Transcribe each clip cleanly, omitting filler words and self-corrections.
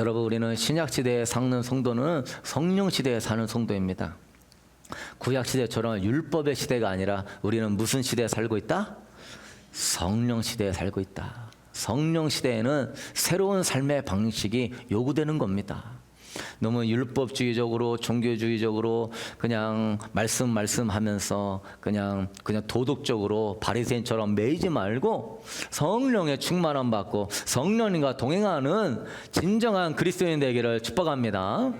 여러분, 우리는 신약시대에 사는 성도는 성령시대에 사는 성도입니다. 구약시대처럼 율법의 시대가 아니라 우리는 무슨 시대에 살고 있다? 성령시대에 살고 있다. 성령시대에는 새로운 삶의 방식이 요구되는 겁니다. 너무 율법주의적으로 종교주의적으로 그냥 말씀하면서 그냥 도덕적으로 바리새인처럼 매이지 말고 성령의 충만함 받고 성령님과 동행하는 진정한 그리스도인 되기를 축복합니다.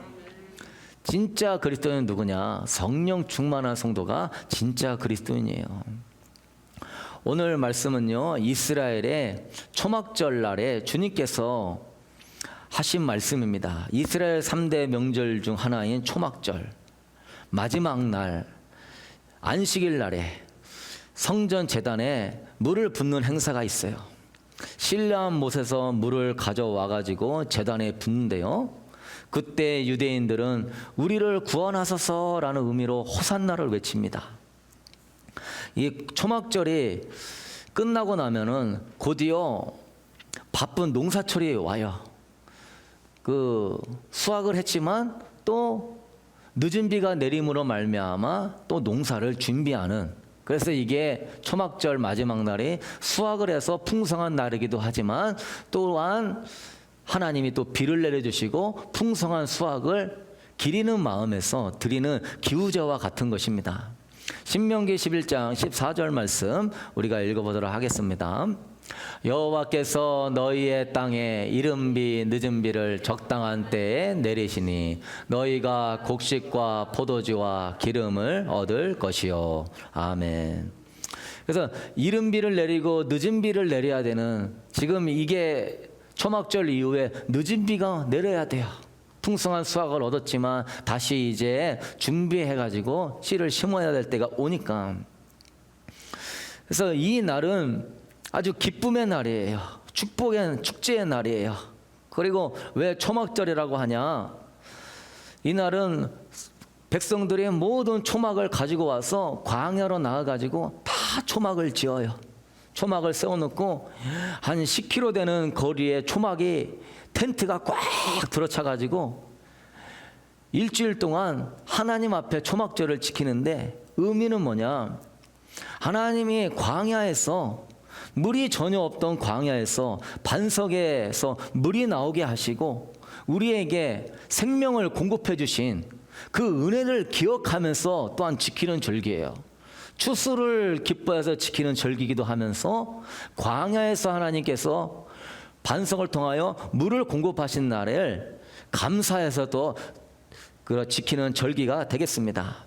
진짜 그리스도인은 누구냐? 성령 충만한 성도가 진짜 그리스도인이에요. 오늘 말씀은요, 이스라엘의 초막절 날에 주님께서 하신 말씀입니다. 이스라엘 3대 명절 중 하나인 초막절, 마지막 날 안식일 날에 성전 제단에 물을 붓는 행사가 있어요. 신령한 못에서 물을 가져와 가지고 제단에 붓는데요, 그때 유대인들은 우리를 구원하소서라는 의미로 호산나를 외칩니다. 이 초막절이 끝나고 나면은 곧이어 바쁜 농사철이 와요. 수확을 했지만 또 늦은 비가 내림으로 말미암아 또 농사를 준비하는, 그래서 이게 초막절 마지막 날이 수확을 해서 풍성한 날이기도 하지만 또한 하나님이 또 비를 내려주시고 풍성한 수확을 기리는 마음에서 드리는 기우제와 같은 것입니다. 신명기 11장 14절 말씀 우리가 읽어보도록 하겠습니다. 여호와께서 너희의 땅에 이른 비 늦은 비를 적당한 때에 내리시니 너희가 곡식과 포도주와 기름을 얻을 것이요. 아멘. 그래서 이른 비를 내리고 늦은 비를 내려야 되는, 지금 이게 초막절 이후에 늦은 비가 내려야 돼요. 풍성한 수확을 얻었지만 다시 이제 준비해가지고 씨를 심어야 될 때가 오니까. 그래서 이 날은 아주 기쁨의 날이에요. 축제의 날이에요. 그리고 왜 초막절이라고 하냐? 이 날은 백성들이 모든 초막을 가지고 와서 광야로 나와가지고 다 초막을 지어요. 초막을 세워놓고 한 10km 되는 거리에 초막이 텐트가 꽉 들어차가지고 일주일 동안 하나님 앞에 초막절을 지키는데, 의미는 뭐냐? 하나님이 광야에서, 물이 전혀 없던 광야에서 반석에서 물이 나오게 하시고 우리에게 생명을 공급해 주신 그 은혜를 기억하면서 또한 지키는 절기예요. 추수를 기뻐해서 지키는 절기이기도 하면서 광야에서 하나님께서 반석을 통하여 물을 공급하신 날을 감사해서 또 지키는 절기가 되겠습니다.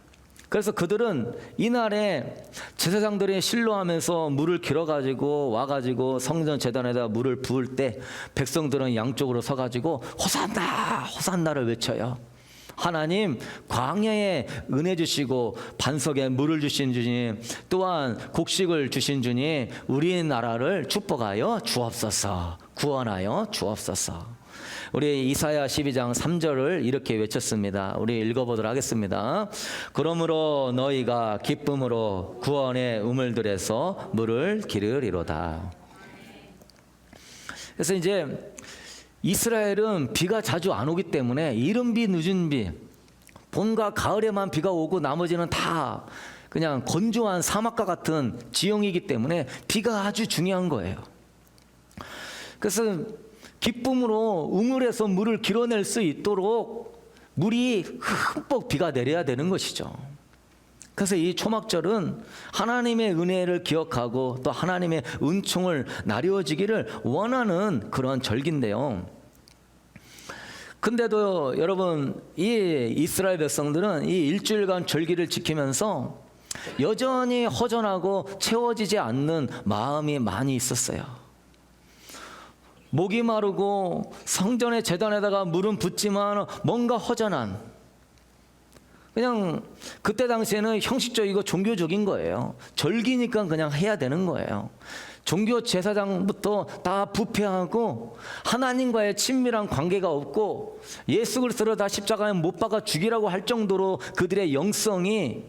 그래서 그들은 이날에 제사장들이 실로하면서 물을 길어가지고 와가지고 성전 제단에다 물을 부을 때 백성들은 양쪽으로 서가지고 호산나 호산나를 외쳐요. 하나님, 광야에 은혜 주시고 반석에 물을 주신 주님, 또한 곡식을 주신 주님, 우리나라를 축복하여 주옵소서, 구원하여 주옵소서. 우리 이사야 12장 3절을 이렇게 외쳤습니다. 우리 읽어보도록 하겠습니다. 그러므로 너희가 기쁨으로 구원의 우물들에서 물을 기르리로다. 그래서 이제 이스라엘은 비가 자주 안 오기 때문에 이른 비 늦은 비, 봄과 가을에만 비가 오고 나머지는 다 그냥 건조한 사막과 같은 지형이기 때문에 비가 아주 중요한 거예요. 그래서 기쁨으로 우물에서 물을 길어낼 수 있도록 물이 흠뻑 비가 내려야 되는 것이죠. 그래서 이 초막절은 하나님의 은혜를 기억하고 또 하나님의 은총을 나누어지기를 원하는 그런 절기인데요. 근데도 여러분, 이 이스라엘 백성들은 이 일주일간 절기를 지키면서 여전히 허전하고 채워지지 않는 마음이 많이 있었어요. 목이 마르고 성전의 제단에다가 물은 붓지만 뭔가 허전한, 그냥 그때 당시에는 형식적이고 종교적인 거예요. 절기니까 그냥 해야 되는 거예요. 종교 제사장부터 다 부패하고 하나님과의 친밀한 관계가 없고 예수 그리스도를 다 십자가에 못 박아 죽이라고 할 정도로 그들의 영성이,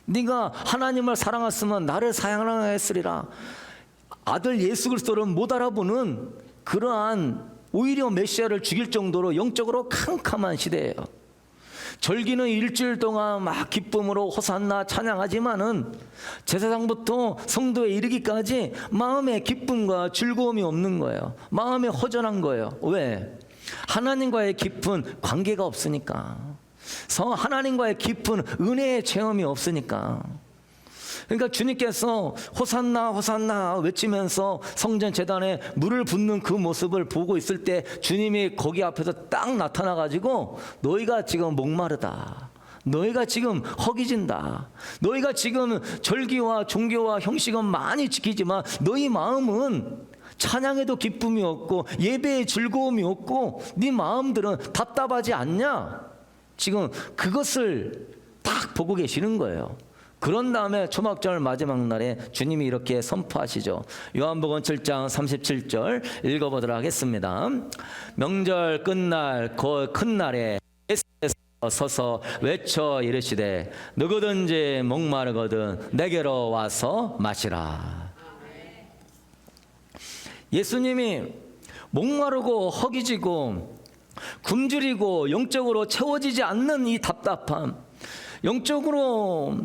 네가 하나님을 사랑했으면 나를 사랑했으리라, 아들 예수 그리스도를 못 알아보는 그러한 오히려 메시아를 죽일 정도로 영적으로 캄캄한 시대예요. 절기는 일주일 동안 막 기쁨으로 호산나 찬양하지만은 제사장부터 성도에 이르기까지 마음에 기쁨과 즐거움이 없는 거예요. 마음이 허전한 거예요. 왜? 하나님과의 깊은 관계가 없으니까. 하나님과의 깊은 은혜의 체험이 없으니까. 그러니까 주님께서 호산나 호산나 외치면서 성전 제단에 물을 붓는 그 모습을 보고 있을 때 주님이 거기 앞에서 딱 나타나가지고 너희가 지금 목마르다, 너희가 지금 허기진다, 너희가 지금 절기와 종교와 형식은 많이 지키지만 너희 마음은 찬양에도 기쁨이 없고 예배에 즐거움이 없고 네 마음들은 답답하지 않냐? 지금 그것을 딱 보고 계시는 거예요. 그런 다음에 초막절 마지막 날에 주님이 이렇게 선포하시죠. 요한복음 7장 37절 읽어보도록 하겠습니다. 명절 끝날 그 큰 날에 예수께서 서서 외쳐 이르시되 누구든지 목마르거든 내게로 와서 마시라. 예수님이 목마르고 허기지고 굶주리고 영적으로 채워지지 않는 이 답답함, 영적으로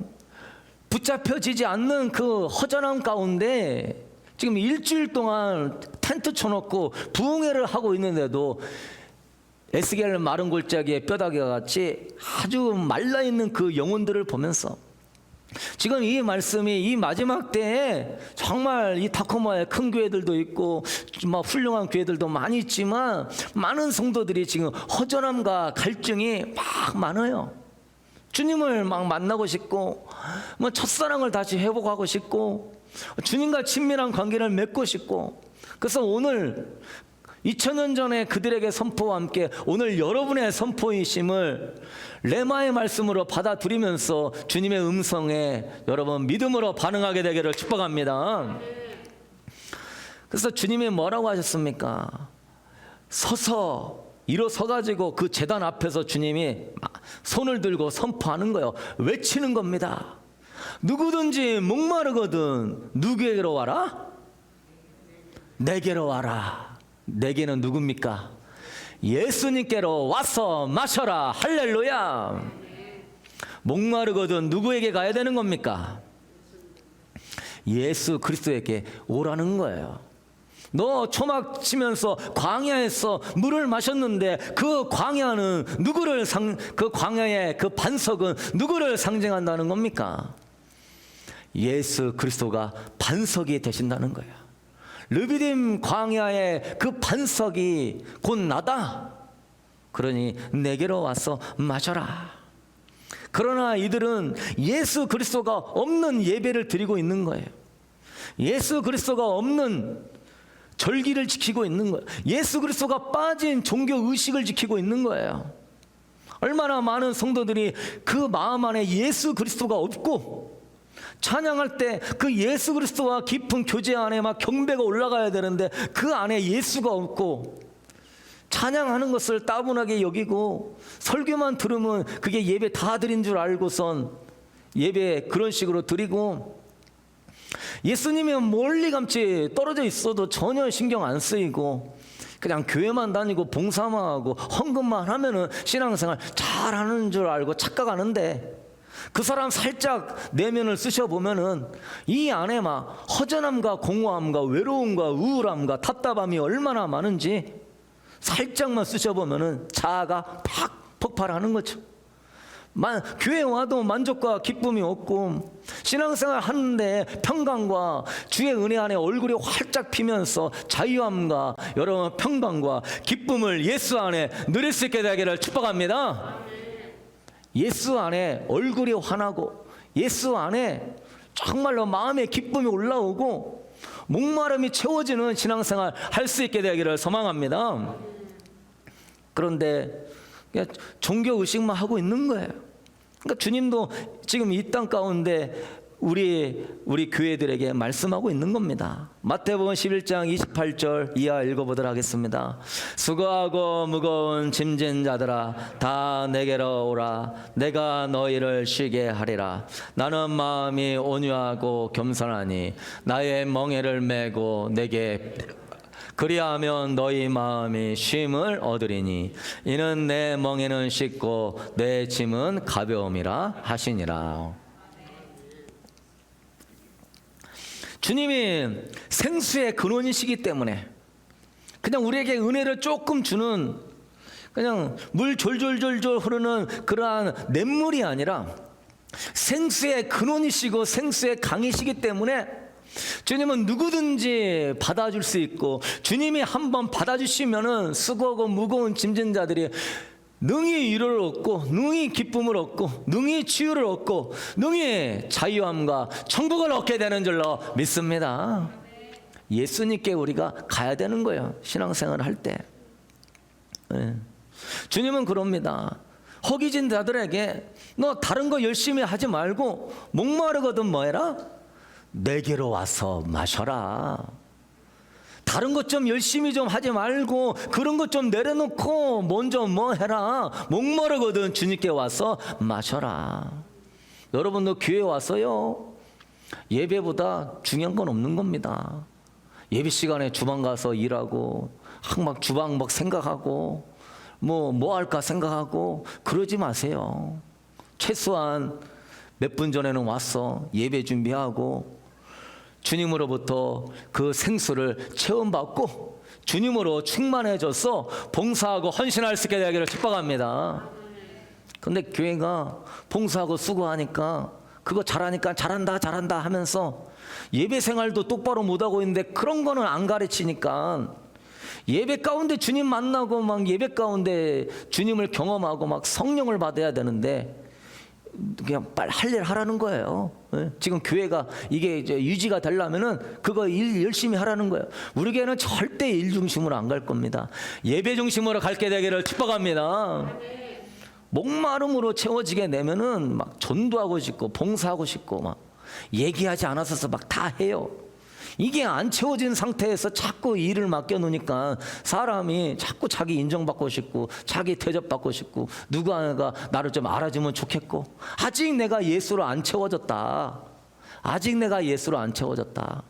붙잡혀지지 않는 그 허전함 가운데 지금 일주일 동안 텐트 쳐놓고 부흥회를 하고 있는데도 에스겔 마른 골짜기의 뼈다귀와 같이 아주 말라있는 그 영혼들을 보면서 지금 이 말씀이 이 마지막 때에 정말 이 타코마의 큰 교회들도 있고 막 훌륭한 교회들도 많이 있지만 많은 성도들이 지금 허전함과 갈증이 막 많아요. 주님을 막 만나고 싶고 뭐 첫사랑을 다시 회복하고 싶고 주님과 친밀한 관계를 맺고 싶고, 그래서 오늘 2000년 전에 그들에게 선포와 함께 오늘 여러분의 선포이심을 레마의 말씀으로 받아들이면서 주님의 음성에 여러분 믿음으로 반응하게 되기를 축복합니다. 그래서 주님이 뭐라고 하셨습니까? 서서 일어서가지고 그 제단 앞에서 주님이 손을 들고 선포하는 거예요. 외치는 겁니다. 누구든지 목마르거든 누구에게로 와라? 내게로 와라. 내게는 누굽니까? 예수님께로 와서 마셔라. 할렐루야. 목마르거든 누구에게 가야 되는 겁니까? 예수 그리스도에게 오라는 거예요. 너 초막 치면서 광야에서 물을 마셨는데 그 광야는 누구를 그 광야의 그 반석은 누구를 상징한다는 겁니까? 예수 그리스도가 반석이 되신다는 거예요. 르비딤 광야의 그 반석이 곧 나다. 그러니 내게로 와서 마셔라. 그러나 이들은 예수 그리스도가 없는 예배를 드리고 있는 거예요. 예수 그리스도가 없는 절기를 지키고 있는 거예요. 예수 그리스도가 빠진 종교 의식을 지키고 있는 거예요. 얼마나 많은 성도들이 그 마음 안에 예수 그리스도가 없고 찬양할 때 그 예수 그리스도와 깊은 교제 안에 막 경배가 올라가야 되는데 그 안에 예수가 없고 찬양하는 것을 따분하게 여기고 설교만 들으면 그게 예배 다 드린 줄 알고선 예배 그런 식으로 드리고 예수님이 멀리감치 떨어져 있어도 전혀 신경 안 쓰이고 그냥 교회만 다니고 봉사만 하고 헌금만 하면은 신앙생활 잘하는 줄 알고 착각하는데 그 사람 살짝 내면을 쓰셔보면은 이 안에 막 허전함과 공허함과 외로움과 우울함과 답답함이 얼마나 많은지 살짝만 쓰셔보면은 자아가 팍 폭발하는 거죠. 교회 와도 만족과 기쁨이 없고 신앙생활 하는데 평강과 주의 은혜 안에 얼굴이 활짝 피면서 자유함과 여러분 평강과 기쁨을 예수 안에 누릴 수 있게 되기를 축복합니다. 예수 안에 얼굴이 환하고 예수 안에 정말로 마음의 기쁨이 올라오고 목마름이 채워지는 신앙생활 할 수 있게 되기를 소망합니다. 그런데 종교 의식만 하고 있는 거예요. 그러니까 주님도 지금 이 땅 가운데 우리 교회들에게 말씀하고 있는 겁니다. 마태복음 11장 28절 이하 읽어보도록 하겠습니다. 수고하고 무거운 짐진 자들아 다 내게로 오라. 내가 너희를 쉬게 하리라. 나는 마음이 온유하고 겸손하니 나의 멍에를 메고 내게 그리하면 너희 마음이 쉼을 얻으리니 이는 내 멍에는 쉽고 내 짐은 가벼움이라 하시니라. 주님이 생수의 근원이시기 때문에 그냥 우리에게 은혜를 조금 주는 그냥 물 졸졸졸졸 흐르는 그러한 냇물이 아니라 생수의 근원이시고 생수의 강이시기 때문에 주님은 누구든지 받아줄 수 있고, 주님이 한번 받아주시면은 수고하고 무거운 짐진 자들이 능히 위로를 얻고 능히 기쁨을 얻고 능히 치유를 얻고 능히 자유함과 천국을 얻게 되는 줄로 믿습니다. 예수님께 우리가 가야 되는 거예요, 신앙생활을 할 때. 네. 주님은 그럽니다. 허기진 자들에게 너 다른 거 열심히 하지 말고 목마르거든 뭐 해라? 내게로 와서 마셔라. 다른 것 좀 열심히 좀 하지 말고 그런 것 좀 내려놓고 먼저 뭐 해라? 목마르거든 주님께 와서 마셔라. 여러분도 교회 와서요, 예배보다 중요한 건 없는 겁니다. 예배 시간에 주방 가서 일하고 막 주방 막 생각하고 뭐 할까 생각하고 그러지 마세요. 최소한 몇 분 전에는 와서 예배 준비하고 주님으로부터 그 생수를 체험받고 주님으로 충만해져서 봉사하고 헌신할 수 있게 되기를 축복합니다. 근데 교회가 봉사하고 수고하니까 그거 잘하니까 잘한다 하면서 예배 생활도 똑바로 못하고 있는데 그런 거는 안 가르치니까 예배 가운데 주님 만나고 막 예배 가운데 주님을 경험하고 막 성령을 받아야 되는데 그냥 빨리 할 일 하라는 거예요. 지금 교회가 이게 이제 유지가 되려면은 그거 일 열심히 하라는 거예요. 우리 교회는 절대 일 중심으로 안 갈 겁니다. 예배 중심으로 갈게 되기를 축복합니다. 목마름으로 채워지게 되면은 막 전도하고 싶고 봉사하고 싶고 막 얘기하지 않아서 막 다 해요. 이게 안 채워진 상태에서 자꾸 일을 맡겨놓으니까 사람이 자꾸 자기 인정받고 싶고 자기 대접받고 싶고 누가 나를 좀 알아주면 좋겠고, 아직 내가 예수로 안 채워졌다. 아직 내가 예수로 안 채워졌다.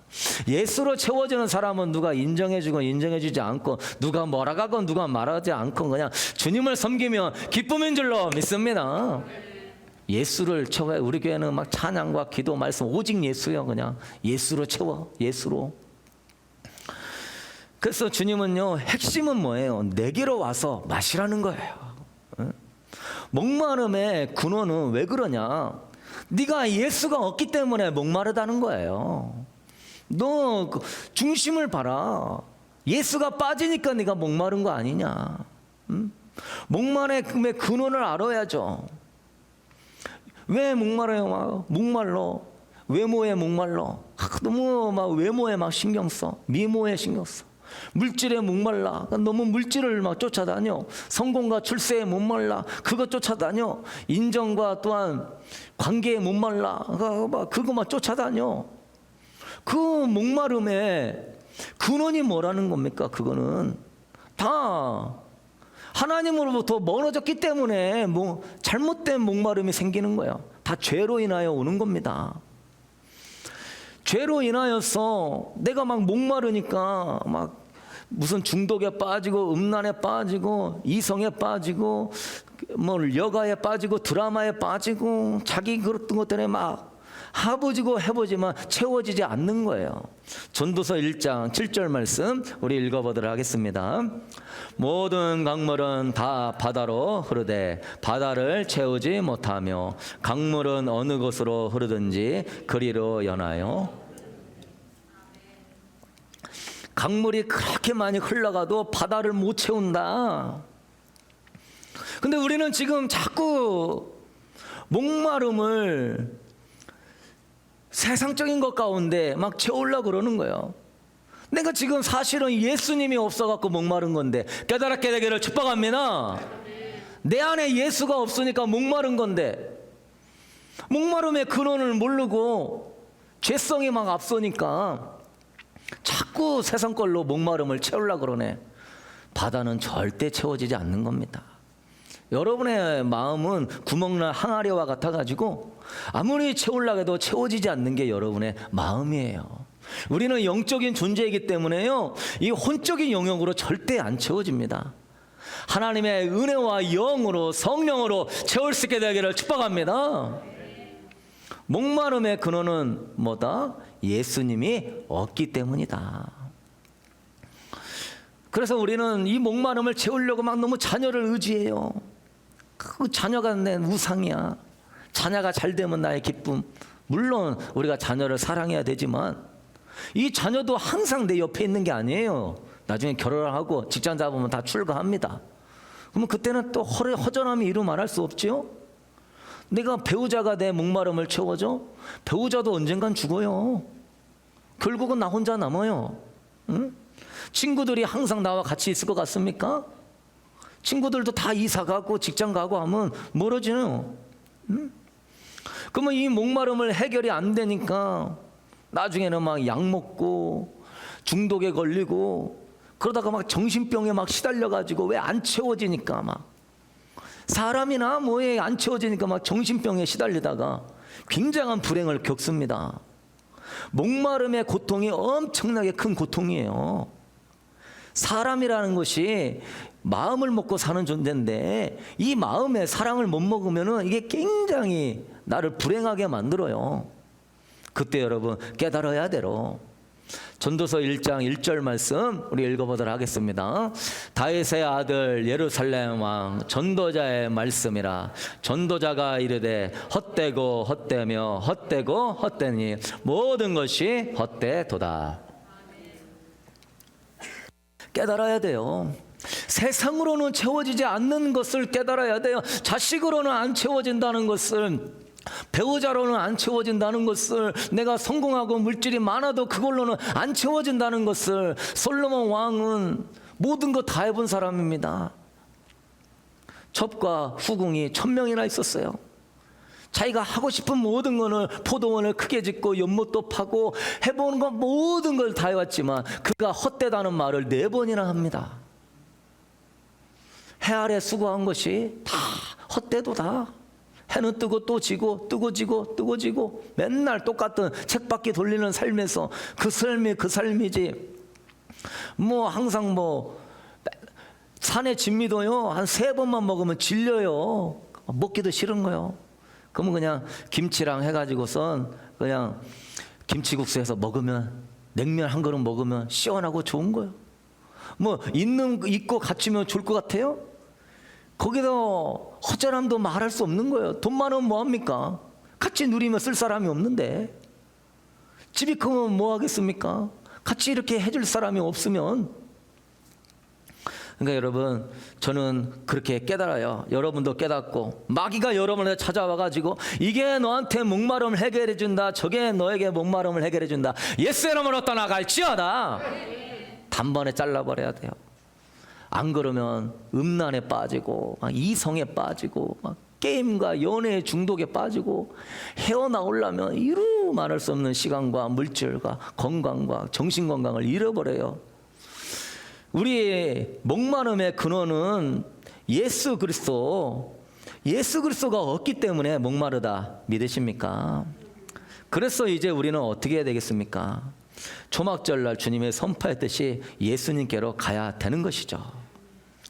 예수로 채워지는 사람은 누가 인정해주건 인정해주지 않고 누가 뭐라 하건 누가 말하지 않건 그냥 주님을 섬기면 기쁨인 줄로 믿습니다. 예수를 채워. 우리 교회는 막 찬양과 기도 말씀 오직 예수요. 그냥 예수로 채워. 예수로. 그래서 주님은요, 핵심은 뭐예요? 내게로 와서 마시라는 거예요. 목마름의 근원은 왜 그러냐? 네가 예수가 없기 때문에 목마르다는 거예요. 너 중심을 봐라. 예수가 빠지니까 네가 목마른 거 아니냐? 목마름의 근원을 알아야죠. 왜 목말라요? 목말라. 외모에 목말라. 너무 막 외모에 막 신경 써. 미모에 신경 써. 물질에 목말라. 너무 물질을 막 쫓아다녀. 성공과 출세에 목말라. 그거 쫓아다녀. 인정과 또한 관계에 목말라. 그거 막 쫓아다녀. 그 목마름의 근원이 뭐라는 겁니까? 그거는 다 하나님으로부터 멀어졌기 때문에 뭐 잘못된 목마름이 생기는 거예요. 다 죄로 인하여 오는 겁니다. 죄로 인하여서 내가 막 목마르니까 막 무슨 중독에 빠지고 음란에 빠지고 이성에 빠지고 뭐 여가에 빠지고 드라마에 빠지고 자기 그런 것 때문에 막 해보지고 해보지만 채워지지 않는 거예요. 전도서 1장 7절 말씀 우리 읽어보도록 하겠습니다. 모든 강물은 다 바다로 흐르되 바다를 채우지 못하며 강물은 어느 곳으로 흐르든지 그리로 연하여. 강물이 그렇게 많이 흘러가도 바다를 못 채운다. 근데 우리는 지금 자꾸 목마름을 세상적인 것 가운데 막 채우려고 그러는 거예요. 내가 지금 사실은 예수님이 없어갖고 목마른 건데 깨달았게 되기를 축복합니다. 내 안에 예수가 없으니까 목마른 건데 목마름의 근원을 모르고 죄성이 막 앞서니까 자꾸 세상 걸로 목마름을 채우려고 그러네. 바다는 절대 채워지지 않는 겁니다. 여러분의 마음은 구멍난 항아리와 같아가지고 아무리 채우려고 해도 채워지지 않는 게 여러분의 마음이에요. 우리는 영적인 존재이기 때문에요, 이 혼적인 영역으로 절대 안 채워집니다. 하나님의 은혜와 영으로, 성령으로 채울 수 있게 되기를 축복합니다. 목마름의 근원은 뭐다? 예수님이 없기 때문이다. 그래서 우리는 이 목마름을 채우려고 막 너무 자녀를 의지해요. 그 자녀가 내 우상이야. 자녀가 잘 되면 나의 기쁨. 물론 우리가 자녀를 사랑해야 되지만 이 자녀도 항상 내 옆에 있는 게 아니에요. 나중에 결혼을 하고 직장 잡으면 다 출가합니다. 그러면 그때는 또 허전함이 이루 말할 수 없지요. 내가 배우자가 내 목마름을 채워줘? 배우자도 언젠간 죽어요. 결국은 나 혼자 남아요. 응? 친구들이 항상 나와 같이 있을 것 같습니까? 친구들도 다 이사 가고 직장 가고 하면 멀어지네요. 응? 그러면 이 목마름을 해결이 안 되니까 나중에는 막 약 먹고 중독에 걸리고 그러다가 막 정신병에 막 시달려가지고 왜 안 채워지니까 막 사람이나 뭐에 안 채워지니까 막 정신병에 시달리다가 굉장한 불행을 겪습니다. 목마름의 고통이 엄청나게 큰 고통이에요. 사람이라는 것이 마음을 먹고 사는 존재인데 이 마음에 사랑을 못 먹으면 이게 굉장히 나를 불행하게 만들어요. 그때 여러분 깨달아야 돼요. 전도서 1장 1절 말씀 우리 읽어보도록 하겠습니다. 다윗의 아들 예루살렘 왕 전도자의 말씀이라. 전도자가 이르되 헛되고 헛되며 헛되고 헛되니 모든 것이 헛되도다. 깨달아야 돼요. 세상으로는 채워지지 않는 것을 깨달아야 돼요. 자식으로는 안 채워진다는 것을, 배우자로는 안 채워진다는 것을, 내가 성공하고 물질이 많아도 그걸로는 안 채워진다는 것을. 솔로몬 왕은 모든 것 다 해본 사람입니다. 첩과 후궁이 1000명이나 있었어요. 자기가 하고 싶은 모든 거는 포도원을 크게 짓고 연못도 파고 해보는 것 모든 걸 다 해왔지만 그가 헛되다는 말을 4번이나 합니다. 해 아래 수고한 것이 다 헛되도다. 해는 뜨고 또 지고 뜨고 지고 뜨고 지고 맨날 똑같은 책바퀴 돌리는 삶에서 그 삶이 그 삶이지. 뭐 항상 뭐 산의 진미도요 한 3번만 먹으면 질려요. 먹기도 싫은 거요. 그러면 그냥 김치랑 해가지고선 그냥 김치국수 해서 먹으면, 냉면 한 그릇 먹으면 시원하고 좋은 거예요. 뭐 있고 갖추면 좋을 것 같아요? 거기서 허전함도 말할 수 없는 거예요. 돈 많으면 뭐합니까? 같이 누리면 쓸 사람이 없는데. 집이 크면 뭐 하겠습니까? 같이 이렇게 해줄 사람이 없으면. 그러니까 여러분, 저는 그렇게 깨달아요. 여러분도 깨닫고 마귀가 여러분을 찾아와가지고 이게 너한테 목마름을 해결해 준다, 저게 너에게 목마름을 해결해 준다, 예수 이름으로 떠나갈지어다. 단번에 잘라버려야 돼요. 안 그러면 음란에 빠지고 막 이성에 빠지고 막 게임과 연애의 중독에 빠지고 헤어나오려면 이루 말할 수 없는 시간과 물질과 건강과 정신건강을 잃어버려요. 우리의 목마름의 근원은 예수 그리스도가 없기 때문에 목마르다. 믿으십니까? 그래서 이제 우리는 어떻게 해야 되겠습니까? 초막절날 주님의 선포했듯이 예수님께로 가야 되는 것이죠.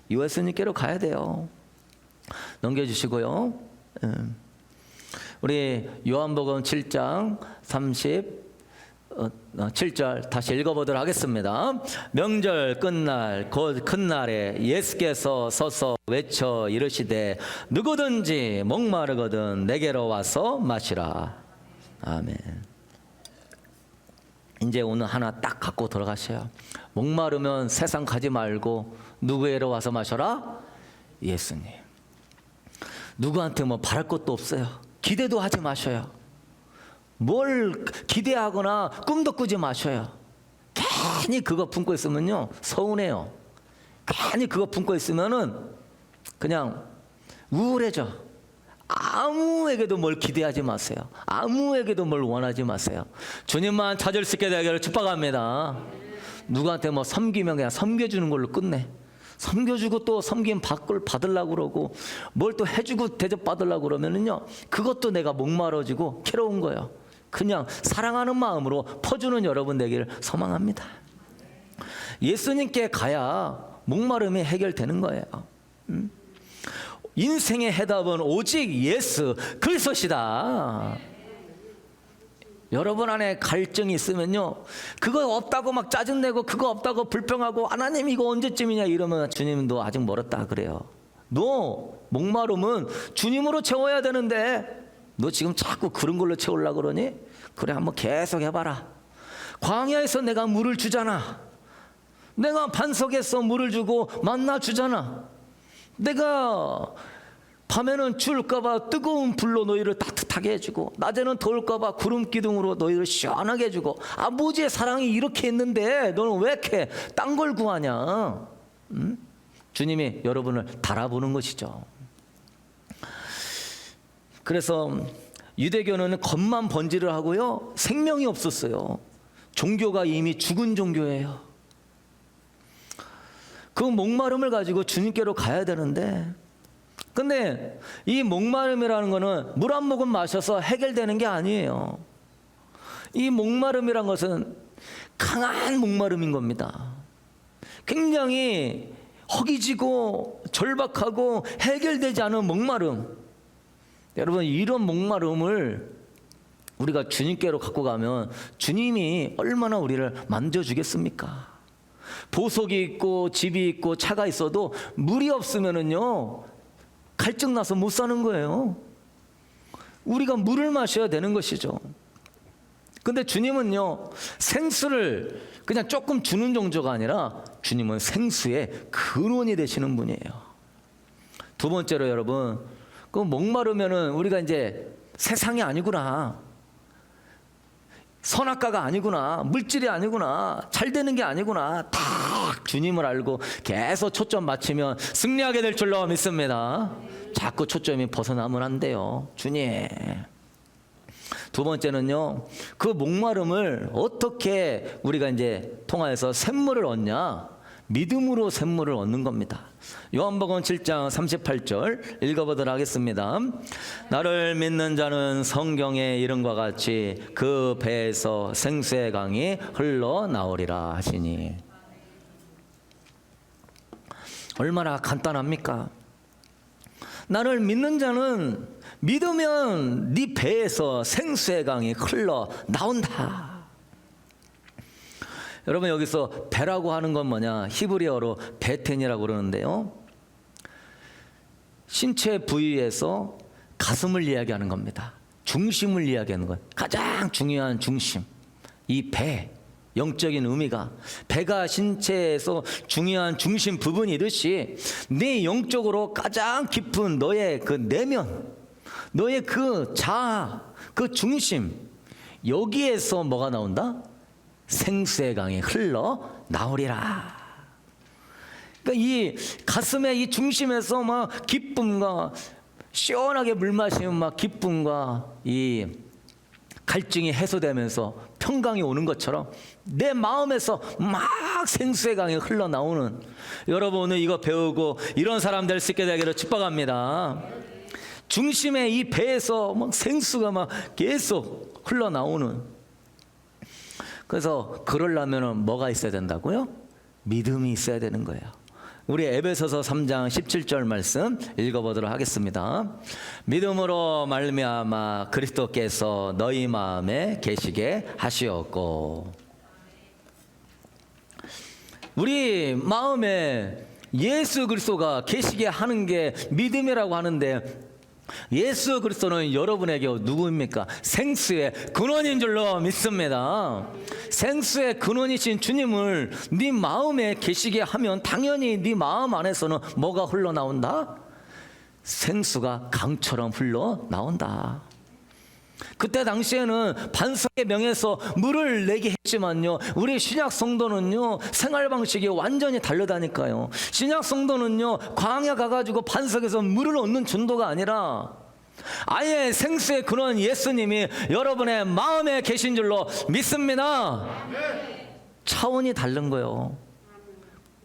예수님께로 가야 돼요. 넘겨주시고요. 우리 요한복음 7장 37절 다시 읽어보도록 하겠습니다. 명절 끝날 곧 큰날에 예수께서 서서 외쳐 이르시되 누구든지 목마르거든 내게로 와서 마시라. 아멘. 이제 오늘 하나 딱 갖고 들어가셔요. 목마르면 세상 가지 말고 누구에로 와서 마셔라? 예수님. 누구한테 뭐 바랄 것도 없어요. 기대도 하지 마셔요. 뭘 기대하거나 꿈도 꾸지 마셔요. 괜히 그거 품고 있으면요 서운해요. 괜히 그거 품고 있으면은 그냥 우울해져. 아무에게도 뭘 기대하지 마세요. 아무에게도 뭘 원하지 마세요. 주님만 찾을 수 있게 되기를 축복합니다. 누구한테 뭐 섬기면 그냥 섬겨주는 걸로 끝내. 섬겨주고 또 섬김 받으려고 그러고 뭘 또 해주고 대접받으려고 그러면은요 그것도 내가 목마르지고 괴로운 거예요. 그냥 사랑하는 마음으로 퍼주는 여러분 되기를 소망합니다. 예수님께 가야 목마름이 해결되는 거예요. 인생의 해답은 오직 예수 그리스도시다. 여러분 안에 갈증이 있으면요, 그거 없다고 막 짜증내고 그거 없다고 불평하고 하나님 이거 언제쯤이냐 이러면 주님도 아직 멀었다 그래요. 너 목마름은 주님으로 채워야 되는데 너 지금 자꾸 그런 걸로 채우려고 그러니? 그래, 한번 계속 해봐라. 광야에서 내가 물을 주잖아. 내가 반석에서 물을 주고 만나 주잖아. 내가 밤에는 추울까봐 뜨거운 불로 너희를 따뜻하게 해주고 낮에는 더울까봐 구름 기둥으로 너희를 시원하게 해주고 아버지의 사랑이 이렇게 있는데 너는 왜 이렇게 딴 걸 구하냐? 주님이 여러분을 달아보는 것이죠. 그래서 유대교는 겉만 번지를 하고요, 생명이 없었어요. 종교가 이미 죽은 종교예요. 그 목마름을 가지고 주님께로 가야 되는데, 근데 이 목마름이라는 거는 물 한 모금 마셔서 해결되는 게 아니에요. 이 목마름이란 것은 강한 목마름인 겁니다. 굉장히 허기지고 절박하고 해결되지 않은 목마름. 여러분, 이런 목마름을 우리가 주님께로 갖고 가면 주님이 얼마나 우리를 만져주겠습니까? 보석이 있고 집이 있고 차가 있어도 물이 없으면은요, 갈증 나서 못 사는 거예요. 우리가 물을 마셔야 되는 것이죠. 근데 주님은요, 생수를 그냥 조금 주는 정도가 아니라 주님은 생수의 근원이 되시는 분이에요. 두 번째로 여러분, 그 목마르면은 우리가 이제 세상이 아니구나, 선악과가 아니구나, 물질이 아니구나, 잘 되는 게 아니구나, 다 주님을 알고 계속 초점 맞추면 승리하게 될 줄로 믿습니다. 자꾸 초점이 벗어나면 안 돼요. 주님. 두 번째는요, 그 목마름을 어떻게 우리가 이제 통하여서 샘물을 얻냐? 믿음으로 샘물을 얻는 겁니다. 요한복음 7장 38절 읽어보도록 하겠습니다. 나를 믿는 자는 성경에 이름과 같이 그 배에서 생수의 강이 흘러나오리라 하시니. 얼마나 간단합니까? 나를 믿는 자는 믿으면 네 배에서 생수의 강이 흘러나온다. 여러분, 여기서 배라고 하는 건 뭐냐? 히브리어로 베텐이라고 그러는데요, 신체 부위에서 가슴을 이야기하는 겁니다. 중심을 이야기하는 거예요. 가장 중요한 중심, 이 배, 영적인 의미가, 배가 신체에서 중요한 중심 부분이듯이 네 영적으로 가장 깊은 너의 그 내면, 너의 그 자아, 그 중심, 여기에서 뭐가 나온다? 생수의 강이 흘러나오리라. 그러니까 이 가슴의 이 중심에서 막 기쁨과, 시원하게 물 마시면 막 기쁨과 이 갈증이 해소되면서 평강이 오는 것처럼 내 마음에서 막 생수의 강이 흘러나오는, 여러분 오늘 이거 배우고 이런 사람 될 수 있게 되기를 축복합니다. 중심의 이 배에서 막 생수가 막 계속 흘러나오는. 그래서 그러려면 뭐가 있어야 된다고요? 믿음이 있어야 되는 거예요. 우리 에베소서 3장 17절 말씀 읽어보도록 하겠습니다. 믿음으로 말미암아 그리스도께서 너희 마음에 계시게 하시었고. 우리 마음에 예수 그리스도가 계시게 하는 게 믿음이라고 하는데, 예수 그리스도는 여러분에게 누구입니까? 생수의 근원인 줄로 믿습니다. 생수의 근원이신 주님을 네 마음에 계시게 하면 당연히 네 마음 안에서는 뭐가 흘러나온다? 생수가 강처럼 흘러나온다. 그때 당시에는 반석의 명에서 물을 내게 했지만요, 우리 신약 성도는요 생활 방식이 완전히 다르다니까요. 신약 성도는요 광야 가가지고 반석에서 물을 얻는 전도가 아니라 아예 생수의 근원 예수님이 여러분의 마음에 계신 줄로 믿습니다. 차원이 다른 거예요.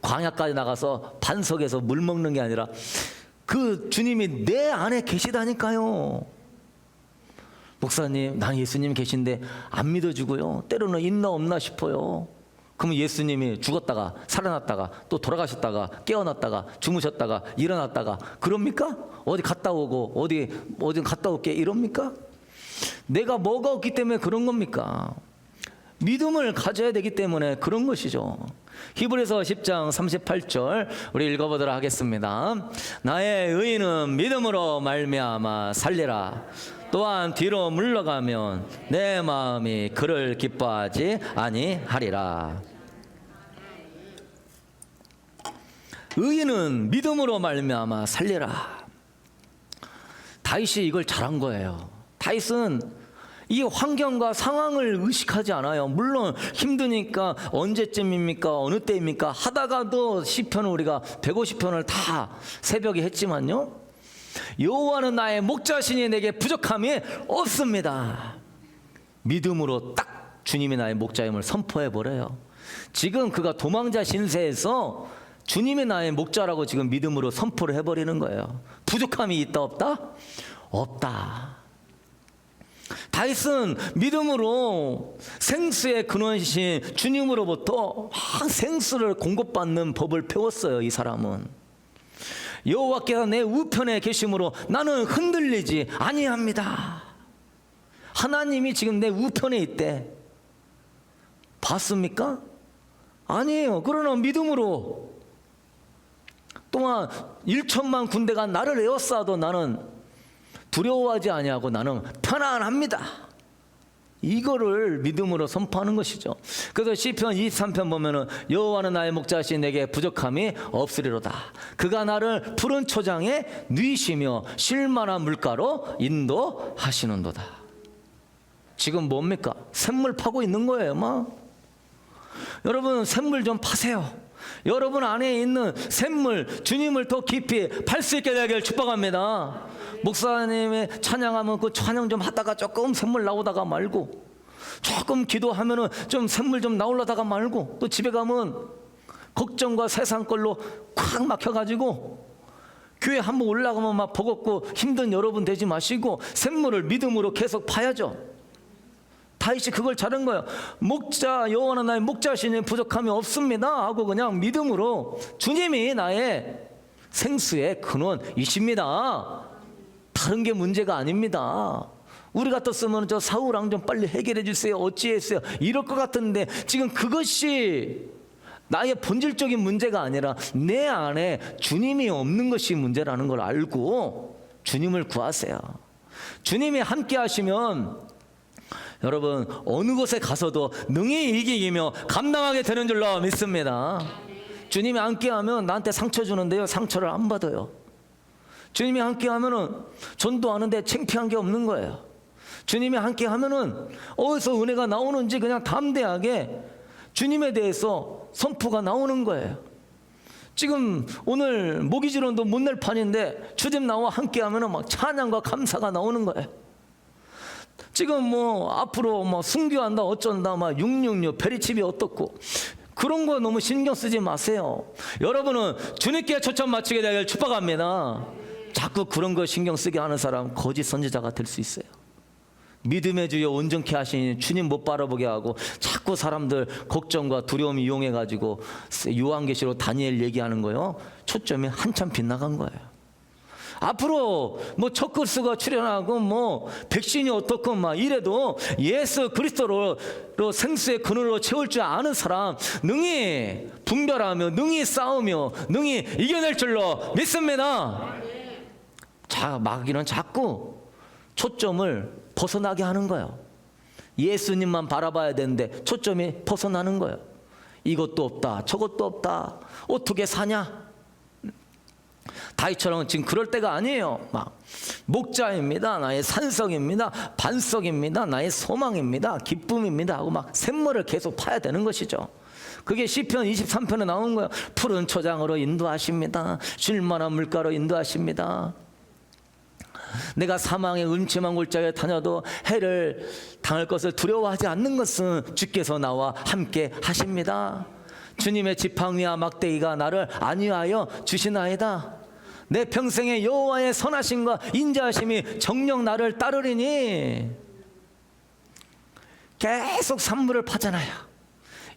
광야까지 나가서 반석에서 물 먹는 게 아니라 그 주님이 내 안에 계시다니까요. 목사님, 난 예수님 계신데 안 믿어주고요. 때로는 있나 없나 싶어요. 그러면 예수님이 죽었다가 살아났다가 또 돌아가셨다가 깨어났다가 주무셨다가 일어났다가 그럽니까? 어디 갔다 오고 어디 갔다 올게 이럽니까? 내가 뭐가 없기 때문에 그런 겁니까? 믿음을 가져야 되기 때문에 그런 것이죠. 히브리서 10장 38절 우리 읽어보도록 하겠습니다. 나의 의인은 믿음으로 말미암아 살리라. 또한 뒤로 물러가면 내 마음이 그를 기뻐하지 아니하리라. 의인은 믿음으로 말미암아 살리라. 다윗이 이걸 잘한 거예요. 다윗은 이 환경과 상황을 의식하지 않아요. 물론 힘드니까 언제쯤입니까? 어느 때입니까? 하다가도 시편을 우리가 150편을 다 새벽에 했지만요. 여호와는 나의 목자시니 내게 부족함이 없습니다. 믿음으로 딱 주님이 나의 목자임을 선포해 버려요. 지금 그가 도망자 신세에서 주님이 나의 목자라고 지금 믿음으로 선포를 해버리는 거예요. 부족함이 있다 없다? 없다. 다윗은 믿음으로 생수의 근원이신 주님으로부터 막 생수를 공급받는 법을 배웠어요. 이 사람은 여호와께서 내 우편에 계심으로 나는 흔들리지 아니합니다. 하나님이 지금 내 우편에 있대. 봤습니까? 아니에요. 그러나 믿음으로 또한 1천만 군대가 나를 에워싸도 나는 두려워하지 아니하고 나는 편안합니다. 이거를 믿음으로 선포하는 것이죠. 그래서 시편 23편 보면은 여호와는 나의 목자시니 내게 부족함이 없으리로다. 그가 나를 푸른 초장에 누이시며 쉴만한 물가로 인도하시는도다. 지금 뭡니까? 샘물 파고 있는 거예요, 막. 여러분 샘물 좀 파세요. 여러분 안에 있는 샘물 주님을 더 깊이 팔 수 있게 되기를 축복합니다. 목사님의 찬양하면 그 찬양 좀 하다가 조금 샘물 나오다가 말고, 조금 기도하면은 좀 샘물 좀 나오려다가 말고, 또 집에 가면 걱정과 세상 걸로 콱 막혀가지고 교회 한번 올라가면 막 버겁고 힘든 여러분 되지 마시고 샘물을 믿음으로 계속 파야죠. 다윗이 그걸 잘한 거예요. 목자 여호와는 나의 목자시니 부족함이 없습니다 하고 그냥 믿음으로 주님이 나의 생수의 근원이십니다. 다른 게 문제가 아닙니다. 우리 같았으면 저 사우랑 좀 빨리 해결해 주세요. 어찌했어요? 이럴 것 같은데 지금 그것이 나의 본질적인 문제가 아니라 내 안에 주님이 없는 것이 문제라는 걸 알고 주님을 구하세요. 주님이 함께 하시면 여러분 어느 곳에 가서도 능히 이기며 감당하게 되는 줄로 믿습니다. 주님이 함께하면 나한테 상처 주는데요, 상처를 안 받아요. 주님이 함께하면은 전도하는데 창피한 게 없는 거예요. 주님이 함께하면은 어디서 은혜가 나오는지 그냥 담대하게 주님에 대해서 선포가 나오는 거예요. 지금 오늘 모기지론도 못 낼 판인데 주님 나와 함께하면은 막 찬양과 감사가 나오는 거예요. 지금 뭐 앞으로 뭐 순교한다 어쩐다 막 666 베리칩이 어떻고 그런 거 너무 신경 쓰지 마세요. 여러분은 주님께 초점 맞추게 되길 축복합니다. 자꾸 그런 거 신경 쓰게 하는 사람 거짓 선지자가 될 수 있어요. 믿음의 주여 온전케 하시니 주님 못 바라보게 하고 자꾸 사람들 걱정과 두려움 이용해가지고 요한계시록 다니엘 얘기하는 거요. 초점이 한참 빗나간 거예요. 앞으로 뭐 척글스가 출연하고 뭐 백신이 어떻고 막 이래도 예수 그리스도로 생수의 그늘로 채울 줄 아는 사람 능히 분별하며 능히 싸우며 능히 이겨낼 줄로 믿습니다. 자, 마귀는 자꾸 초점을 벗어나게 하는 거예요. 예수님만 바라봐야 되는데 초점이 벗어나는 거예요. 이것도 없다 저것도 없다 어떻게 사냐. 다윗처럼 지금 그럴 때가 아니에요. 막 목자입니다. 나의 산성입니다. 반석입니다. 나의 소망입니다. 기쁨입니다. 하고 막 샘물을 계속 파야 되는 것이죠. 그게 시편 23편에 나온 거예요. 푸른 초장으로 인도하십니다. 쉴만한 물가로 인도하십니다. 내가 사망의 음침한 골짜기에 다녀도 해를 당할 것을 두려워하지 않는 것은 주께서 나와 함께 하십니다. 주님의 지팡이와 막대기가 나를 안위하여 주시나이다. 내 평생에 여호와의 선하심과 인자하심이 정녕 나를 따르리니 계속 산물을 파잖아요.